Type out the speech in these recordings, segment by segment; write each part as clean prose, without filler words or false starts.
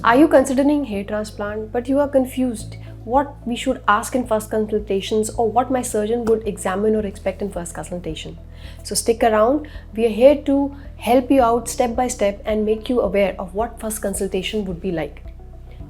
Are you considering hair transplant but you are confused what we should ask in first consultations or what my surgeon would examine or expect in first consultation? So stick around. We are here to help you out step by step and make you aware of what first consultation would be like.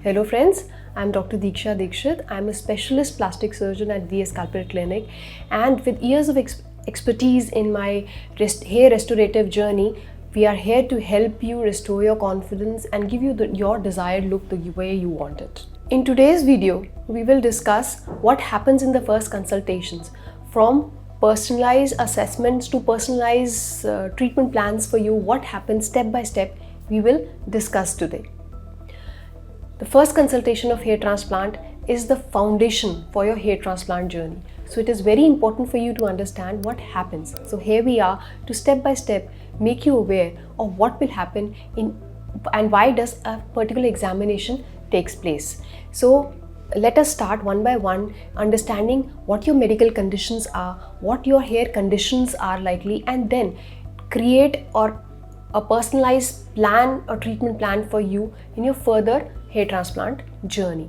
Hello friends, I'm Dr. Diksha Dikshit. I'm a specialist plastic surgeon at the Aesculpir clinic, and with years of expertise in my hair restorative journey, we are here to help you restore your confidence and give you your desired look the way you want it. In today's video, we will discuss what happens in the first consultations, from personalized assessments to personalized treatment plans for you. What happens step by step, we will discuss today. The first consultation of hair transplant is the foundation for your hair transplant journey. So it is very important for you to understand what happens. So here we are to step by step make you aware of what will happen and why does a particular examination takes place. So let us start one by one, understanding what your medical conditions are, what your hair conditions are likely, and then create a personalized plan or treatment plan for you in your further hair transplant journey.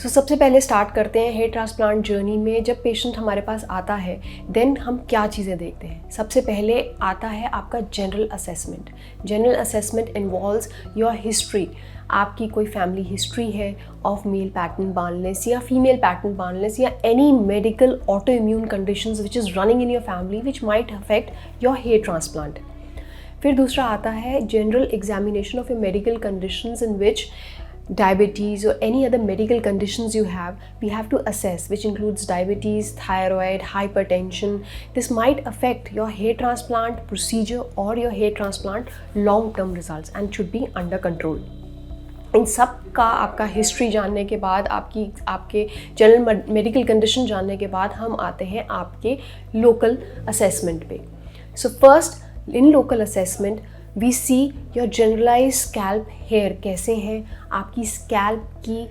So सबसे पहले start करते हैं hair transplant journey में. जब patient हमारे पास आता है then हम क्या चीज़ें देखते हैं. सबसे पहले आता है आपका general assessment. General assessment involves your history. आपकी कोई फैमिली हिस्ट्री है ऑफ मेल पैटर्न बाल्डनेस या फीमेल पैटर्न बाल्डनेस या any medical auto immune conditions which is running in your family which might affect your hair transplant. फिर दूसरा आता है general examination of your medical conditions in which diabetes or any other medical conditions you have, we have to assess, which includes diabetes, thyroid, hypertension. This might affect your hair transplant procedure or your hair transplant long-term results and should be under control. इन सब का आपका history जानने के बाद, आपके general medical condition जानने के बाद हम आते हैं आपके लोकल असेसमेंट पे. So first in local assessment we see your generalize scalp hair कैसे हैं, आपकी स्कैल्प की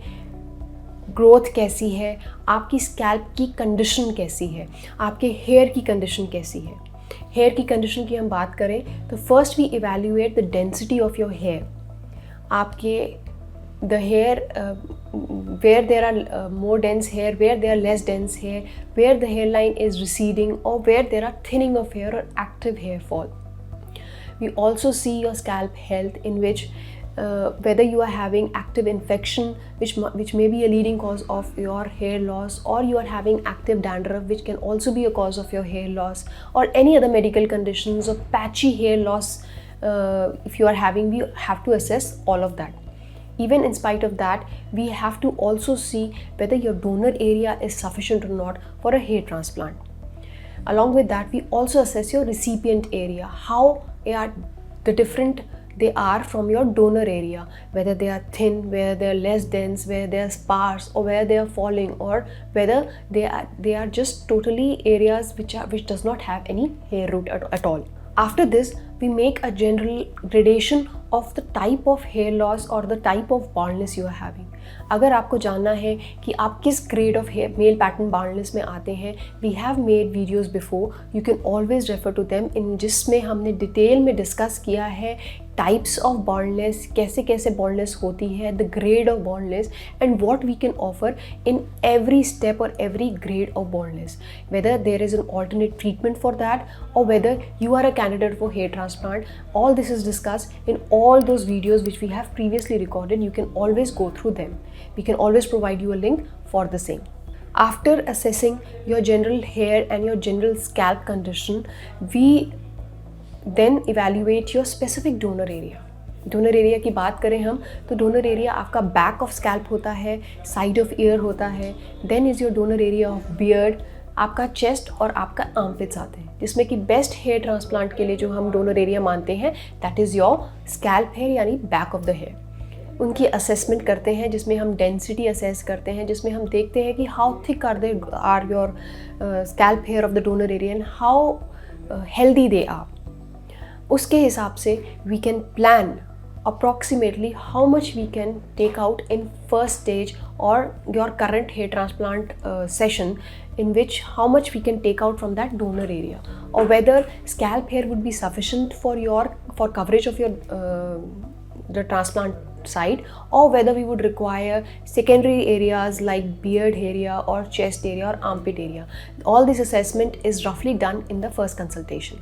ग्रोथ कैसी है, आपकी स्कैल्प की कंडीशन कैसी है, आपके हेयर की कंडीशन कैसी है. हेयर की कंडीशन की हम बात करें तो first we evaluate the density of your hair. आपके the hair where there are more dense hair, where there are less dense hair, where the hairline is receding or where there are thinning of hair or active hair fall. We also see your scalp health, in which whether you are having active infection which may be a leading cause of your hair loss, or you are having active dandruff which can also be a cause of your hair loss, or any other medical conditions or patchy hair loss if you are having. We have to assess all of that. Even in spite of that, we have to also see whether your donor area is sufficient or not for a hair transplant. Along with that, we also assess your recipient area, how different they are from your donor area, whether they are thin, whether they are less dense, whether they are sparse, or whether they are falling, or whether they are just totally areas which does not have any hair root at all. After this, we make a general gradation of the type of hair loss or the type of baldness you are having. अगर आपको जानना है कि आप किस grade of hair male pattern baldness में आते हैं, we have made videos before, you can always refer to them, in जिसमें हमने डिटेल में डिस्कस किया है types of baldness, कैसे कैसे baldness होती है, the grade of baldness, and what we can offer in every step or every grade of baldness, whether there is an alternate treatment for that or whether you are a candidate for hair transplant. All this is discussed in all those videos which we have previously recorded. You can always go through them. We can always provide you a link for the same. After assessing your general hair and your general scalp condition, we then evaluate your specific donor area. Donor area की बात करें हम तो donor area आपका back of scalp होता है, side of ear होता है, then is your donor area of beard, आपका चेस्ट और आपका आर्मपिट्स आते हैं, जिसमें कि बेस्ट हेयर ट्रांसप्लांट के लिए जो हम डोनर एरिया मानते हैं that is your scalp hair यानी बैक ऑफ द हेयर. उनकी असेसमेंट करते हैं जिसमें हम डेंसिटी असेस करते हैं, जिसमें हम देखते हैं कि how thick are your scalp hair of the donor area and how healthy they are. उसके हिसाब से we can plan approximately how much we can take out in first stage or your current hair transplant session, in which how much we can take out from that donor area, or whether scalp hair would be sufficient for coverage of your the transplant side, or whether we would require secondary areas like beard area or chest area or armpit area. All this assessment is roughly done in the first consultation.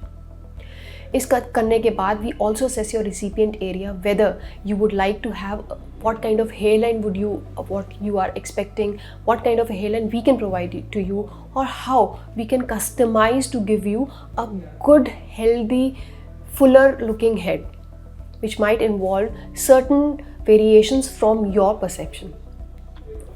इसका करने के बाद we also assess your recipient area, whether you would like to have what kind of hairline what you are expecting, what kind of a hairline we can provide to you, or how we can customize to give you a good, healthy, fuller looking head, which might involve certain variations from your perception.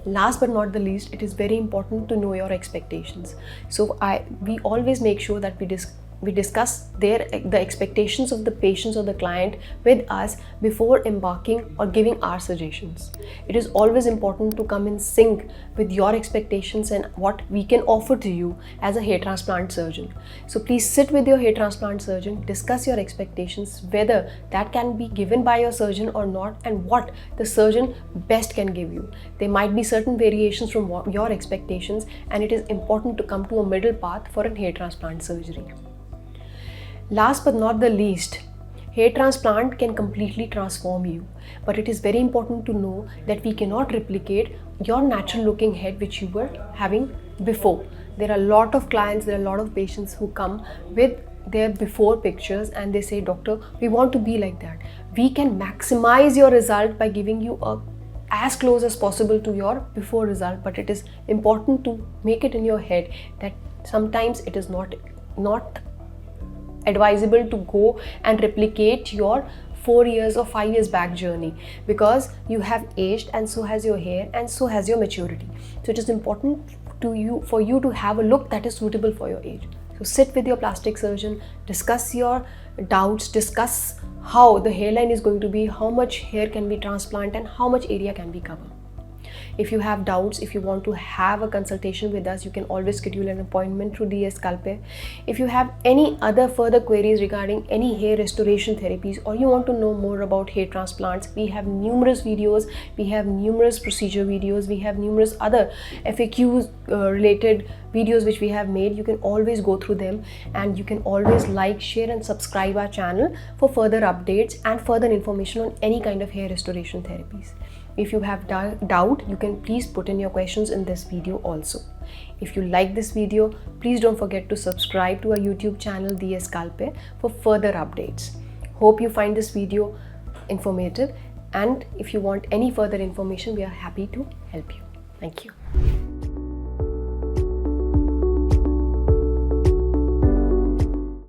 Last but not the least, it is very important to know your expectations. So we always make sure that we discuss the expectations of the patients or the client with us before embarking or giving our suggestions. It is always important to come in sync with your expectations and what we can offer to you as a hair transplant surgeon. So please sit with your hair transplant surgeon, discuss your expectations, whether that can be given by your surgeon or not, and what the surgeon best can give you. There might be certain variations from your expectations, and it is important to come to a middle path for a hair transplant surgery. Last but not the least, hair transplant can completely transform you, but it is very important to know that we cannot replicate your natural looking head which you were having before. There are a lot of clients, there are a lot of patients who come with their before pictures and they say, "Doctor, we want to be like that." We can maximize your result by giving you as close as possible to your before result, but it is important to make it in your head that sometimes it is not advisable to go and replicate your 4 years or 5 years back journey, because you have aged and so has your hair and so has your maturity. So it is important for you to have a look that is suitable for your age. So sit with your plastic surgeon, discuss your doubts, discuss how the hairline is going to be, how much hair can be transplanted and how much area can be covered. If you have doubts, if you want to have a consultation with us, you can always schedule an appointment through the Aesculpir. If you have any other further queries regarding any hair restoration therapies, or you want to know more about hair transplants, we have numerous videos, we have numerous procedure videos, we have numerous other FAQs related videos which we have made. You can always go through them, and you can always like, share and subscribe our channel for further updates and further information on any kind of hair restoration therapies. If you have doubt, you can please put in your questions in this video also. If you like this video, please don't forget to subscribe to our YouTube channel, The Aesculpir, for further updates. Hope you find this video informative, and if you want any further information, we are happy to help you. Thank you.